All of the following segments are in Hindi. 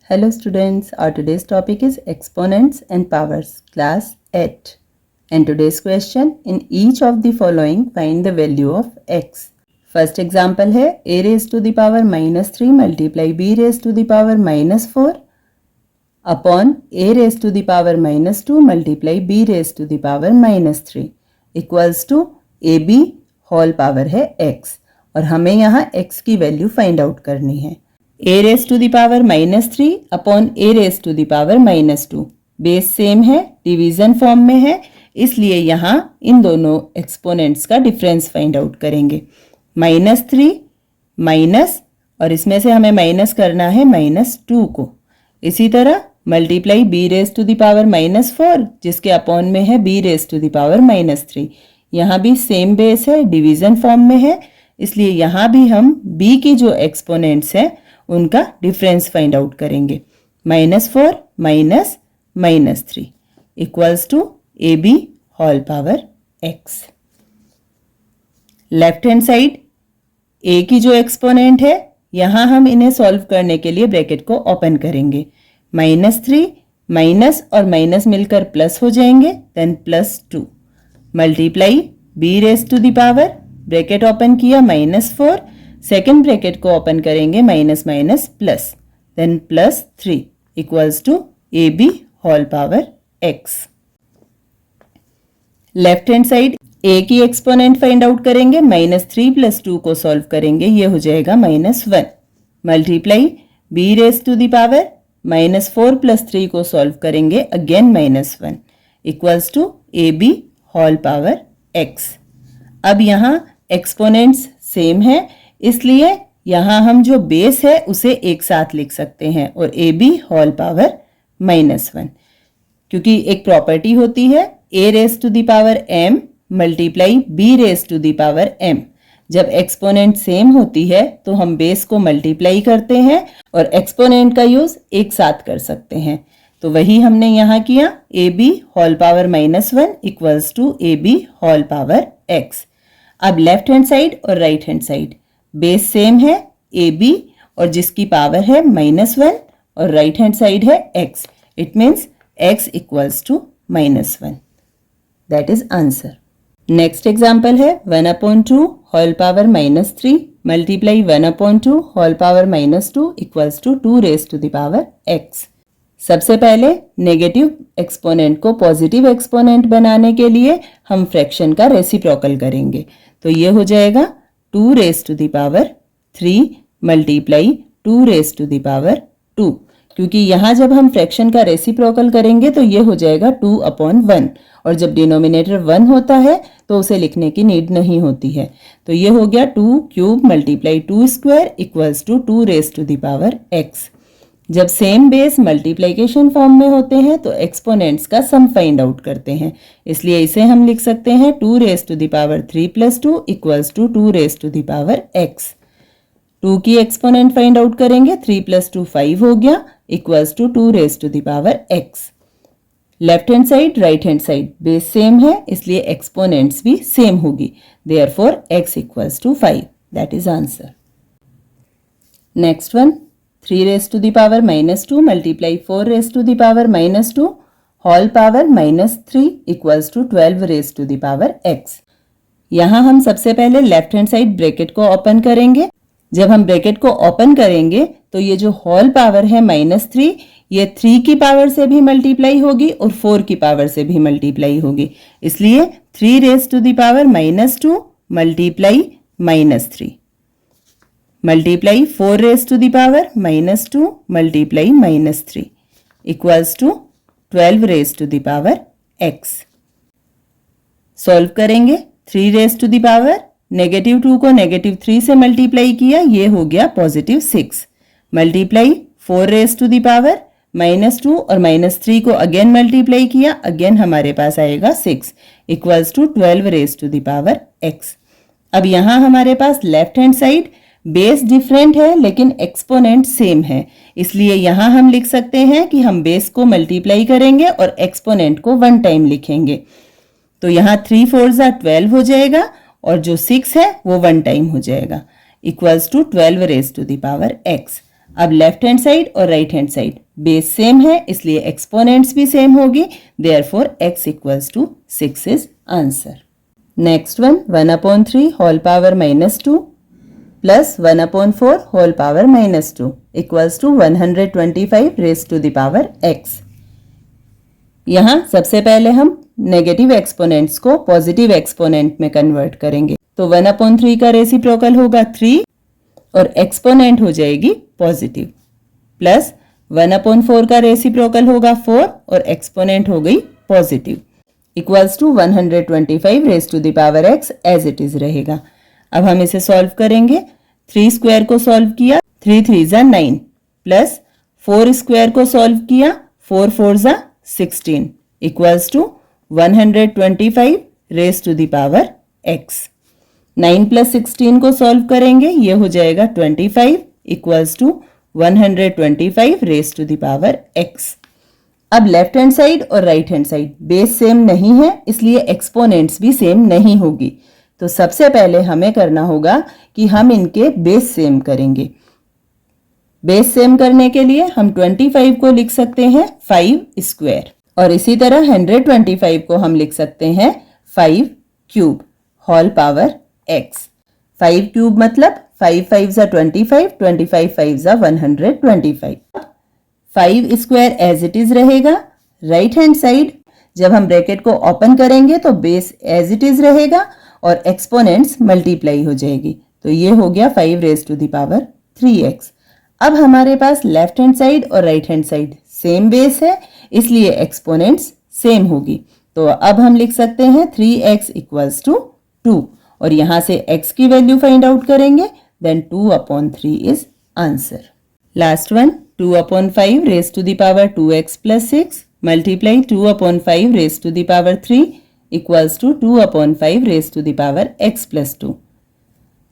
Hello students, our today's topic is exponents and powers, class 8. And today's question, in each of the following find the value of x. First example है a raised to the power minus 3 multiply b raised to the power minus 4 upon a raised to the power minus 2 multiply b raised to the power minus 3 equals to ab whole power है x और हमें यहाँ x की वैल्यू फाइंड आउट करनी है। a raise to the power minus 3 upon a raise to the power minus 2 base same है, डिवीजन फॉर्म में है, इसलिए यहाँ इन दोनों एक्सपोनेंट्स का डिफरेंस फाइंड आउट करेंगे। माइनस 3 माइनस और इसमें से हमें माइनस करना है माइनस 2 को। इसी तरह multiply b raise to the power minus 4 जिसके अपॉन में है b raise to the power minus 3। यहाँ भी सेम बेस है, डिवीजन फॉर्म में है, इसलिए यहाँ भी हम b की जो एक्सपोनेंट्स हैं उनका डिफरेंस फाइंड आउट करेंगे। Minus 4 minus minus 3 equals to A B whole power X. Left hand side a की जो एक्सपोनेंट है यहाँ हम इन्हें सॉल्व करने के लिए ब्रैकेट को ओपन करेंगे। माइनस 3 माइनस और माइनस मिलकर प्लस हो जाएंगे, then plus 2 multiply b raise to the power bracket open किया माइनस 4 सेकेंड ब्रैकेट को ओपन करेंगे minus minus plus, then plus 3 equals to A B whole power X. Left hand side a की एक्सपोनेंट फाइंड आउट करेंगे, माइनस 3 प्लस 2 को सॉल्व करेंगे, ये हो जाएगा minus 1 multiply b raise to the power minus 4 plus 3 को सॉल्व करेंगे again minus 1 equals to A B whole power X. अब यहाँ एक्सपोनेंट्स सेम है, इसलिए यहाँ हम जो बेस है उसे एक साथ लिख सकते हैं और A B whole power minus 1, क्योंकि एक प्रॉपर्टी होती है a raise to the power m multiply b raise to the power m। जब एक्सपोनेंट सेम होती है तो हम बेस को मल्टीप्लाई करते हैं और एक्सपोनेंट का यूज एक साथ कर सकते हैं, तो वही हमने यहाँ किया। A B whole power minus 1 equals to A B whole power X. अब लेफ्ट हैंड साइड और right hand side base same है ए बी और जिसकी पावर है माइनस 1 और राइट हैंड साइड है x, it means x equals to minus 1। That is answer. Next example है 1/2 होल पावर माइनस 3 मल्टीप्लाई 1/2 whole power minus 2 equals to 2 raise to the power x। सबसे पहले नेगेटिव एक्सपोनेंट को पॉजिटिव एक्सपोनेंट बनाने के लिए हम फ्रैक्शन का रेसिप्रोकल करेंगे, तो ये हो जाएगा 2 raise to the power 3 multiply 2 raise to the power 2, क्योंकि यहाँ जब हम फ्रैक्शन का रेसिप्रोकल करेंगे तो ये हो जाएगा 2/1 और जब डिनोमिनेटर 1 होता है तो उसे लिखने की नीड नहीं होती है, तो ये हो गया 2 cube multiply 2 square equals to 2 raise to the power x। जब सेम बेस मल्टीप्लिकेशन फॉर्म में होते हैं तो एक्सपोनेंट्स का सम फाइंड आउट करते हैं, इसलिए इसे हम लिख सकते हैं 2 raise to the power 3 plus 2 equals to 2 raise to the power x। 2 की एक्सपोनेंट फाइंड आउट करेंगे, 3 प्लस 2 5 हो गया equals to 2 raise to the power x। Left hand side right hand side base same है, इसलिए एक्सपोनेंट्स भी सेम होगी, therefore x equals to 5। That is answer. Next one 3 raise to the power minus 2 multiply 4 raise to the power minus 2 whole power minus 3 equals to 12 raise to the power x। यहाँ हम सबसे पहले लेफ्ट हैंड साइड ब्रैकेट को ओपन करेंगे। जब हम ब्रैकेट को ओपन करेंगे तो ये जो होल पावर है माइनस 3 ये 3 की पावर से भी मल्टीप्लाई होगी और 4 की पावर से भी मल्टीप्लाई होगी, इसलिए 3 raise to the power minus 2 multiply minus 3 multiply 4 raise to the power minus 2 multiply minus 3 equals to 12 raise to the power x। Solve करेंगे 3 raise to the power negative 2 को नेगेटिव 3 से मल्टीप्लाई किया, ये हो गया positive 6 multiply 4 raise to the power minus 2 और माइनस 3 को अगेन मल्टीप्लाई किया, अगेन हमारे पास आएगा 6 equals to 12 raise to the power x। अब यहाँ हमारे पास left hand side base different है लेकिन एक्सपोनेंट सेम है, इसलिए यहाँ हम लिख सकते हैं कि हम बेस को मल्टीप्लाई करेंगे और एक्सपोनेंट को 1 टाइम लिखेंगे, तो यहाँ 3 4 12 हो जाएगा और जो 6 है वो 1 टाइम हो जाएगा equals to 12 raise to the power x। अब लेफ्ट हैंड साइड और right hand side base same है इसलिए एक्सपोनेंट्स भी सेम होगी, therefore x equals to 6 is answer. Next one 1/3 whole power -2 plus 1/4 whole power -2 equals to 125 raise to the power x। यहाँ सबसे पहले हम नेगेटिव एक्सपोनेंट्स को पॉजिटिव एक्सपोनेंट में कन्वर्ट करेंगे, तो 1/3 का रेसिप्रोकल होगा 3 और एक्सपोनेंट हो जाएगी पॉजिटिव, प्लस 1/4 का रेसिप्रोकल होगा 4 और एक्सपोनेंट हो गई positive, equals to 125 raise to the power x as it is रहेगा। अब हम इसे सॉल्व करेंगे। 3 स्क्वायर को सॉल्व किया 3 3 = 9 प्लस 4 स्क्वायर को सॉल्व किया 4 4 = 16 equals to 125 raise to the power x। 9 plus 16 को सॉल्व करेंगे ये हो जाएगा 25 equals to 125 raise to the power x। अब लेफ्ट हैंड साइड और right hand side base same नहीं है इसलिए एक्सपोनेंट्स भी सेम नहीं होगी, तो सबसे पहले हमें करना होगा कि हम इनके बेस सेम करेंगे। बेस सेम करने के लिए हम 25 को लिख सकते हैं 5 स्क्वायर और इसी तरह 125 को हम लिख सकते हैं 5 cube whole power x। 5 cube मतलब 5 5 = 25, 25 5 = 125। 5 स्क्वायर एज इट इज रहेगा। राइट हैंड साइड जब हम ब्रैकेट को ओपन करेंगे तो बेस एज इट इज रहेगा और एक्सपोनेंट्स मल्टीप्लाई हो जाएगी, तो ये हो गया 5 rays to the power 3x। अब हमारे पास लेफ्ट हैंड साइड और right hand side same base है इसलिए एक्सपोनेंट्स सेम होगी, तो अब हम लिख सकते हैं 3x इक्वल्स टू 2 और यहां से x की वैल्यू फाइंड आउट करेंगे, then 2/3 is answer. Last one 2/5 raise to the power 2x plus 6 multiply 2/5 raise to the power 3 equals to 2/5 raise to the power x plus 2।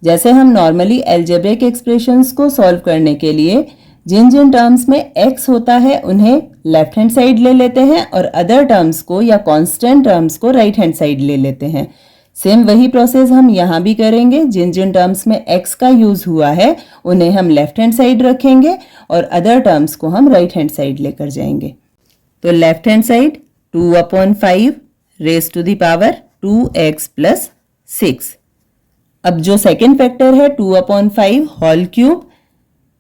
जैसे हम नॉर्मली अलजेब्रिक एक्सप्रेशंस को सॉल्व करने के लिए जिन जिन टर्म्स में x होता है उन्हें लेफ्ट हैंड साइड ले लेते हैं और अदर टर्म्स को या कांस्टेंट टर्म्स को राइट हैंड साइड ले लेते हैं। सेम वही प्रोसेस हम यहाँ भी करेंगे। जिन जिन टर्म्स में x का यूज हुआ है उन्हें हम लेफ्ट हैंड साइड रखेंगे और अदर टर्म्स को हम राइट हैंड साइड लेकर जाएंगे। तो left hand side 2/5 raise to the power 2x plus 6। अब जो सेकेंड फैक्टर है 2/5 होल क्यूब,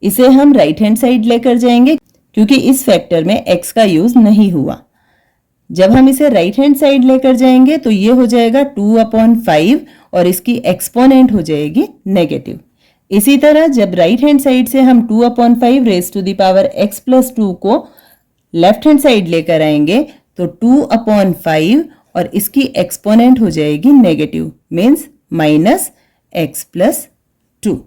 इसे हम राइट हैंड साइड लेकर जाएंगे क्योंकि इस फैक्टर में x का यूज नहीं हुआ। जब हम इसे राइट हैंड साइड लेकर जाएंगे तो ये हो जाएगा 2/5 और इसकी एक्सपोनेंट हो जाएगी नेगेटिव। इसी तरह जब राइट हैंड साइड से हम 2/5 raise to the power x plus 2 को लेफ्ट हैंड साइड लेकर आएंगे तो 2/5 और इसकी एक्सपोनेंट हो जाएगी negative, means minus x plus 2।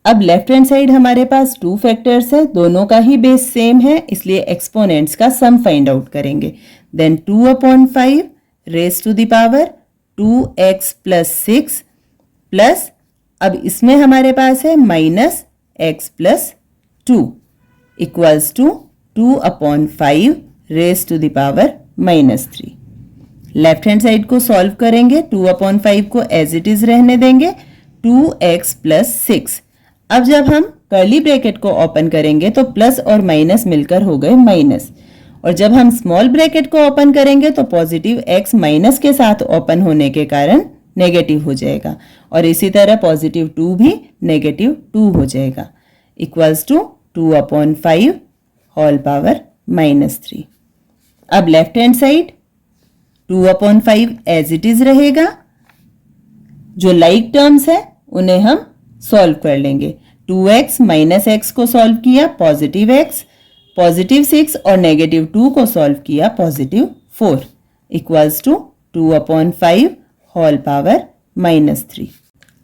अब लेफ्ट हैंड साइड हमारे पास 2 फैक्टर्स है, दोनों का ही बेस सेम है इसलिए एक्सपोनेंट्स का सम फाइंड आउट करेंगे। Then 2/5 raise to the power 2x plus 6 plus अब इसमें हमारे पास है minus x plus 2 equals to 2/5 raise to the power -3। Left hand side को सॉल्व करेंगे, 2/5 को एज इट इज रहने देंगे, 2x प्लस 6। अब जब हम कर्ली ब्रैकेट को ओपन करेंगे तो प्लस और माइनस मिलकर हो गए माइनस, और जब हम स्मॉल ब्रैकेट को ओपन करेंगे तो पॉजिटिव x माइनस के साथ ओपन होने के कारण नेगेटिव हो जाएगा और इसी तरह पॉजिटिव 2 भी नेगेटिव 2 हो जाएगा, इक्वल्स टू 2/5 होल पावर -3। अब left hand side 2/5 as it is रहेगा। जो लाइक टर्म्स है उन्हें हम सॉल्व कर लेंगे। 2x माइनस x को सॉल्व किया पॉजिटिव x, पॉजिटिव 6 और नेगेटिव 2 को सॉल्व किया positive 4 equals to 2/5 whole power -3।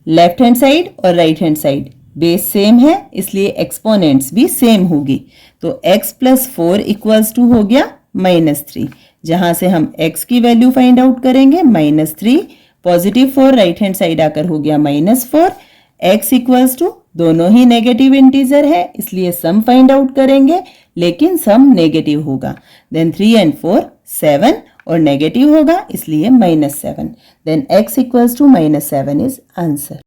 Left hand side और right hand side base same है इसलिए एक्सपोनेंट्स भी सेम होगी, तो x प्लस 4 इक्वल्स टू हो गया -3, जहां से हम x की वैल्यू फाइंड आउट करेंगे -3, पॉजिटिव 4 राइट हैंड साइड आकर हो गया -4, x इक्वल्स टू दोनों ही नेगेटिव इंटीजर है इसलिए सम फाइंड आउट करेंगे लेकिन सम नेगेटिव होगा। देन 3 and 4 7 और नेगेटिव होगा इसलिए -7। Then x equals to -7 is answer.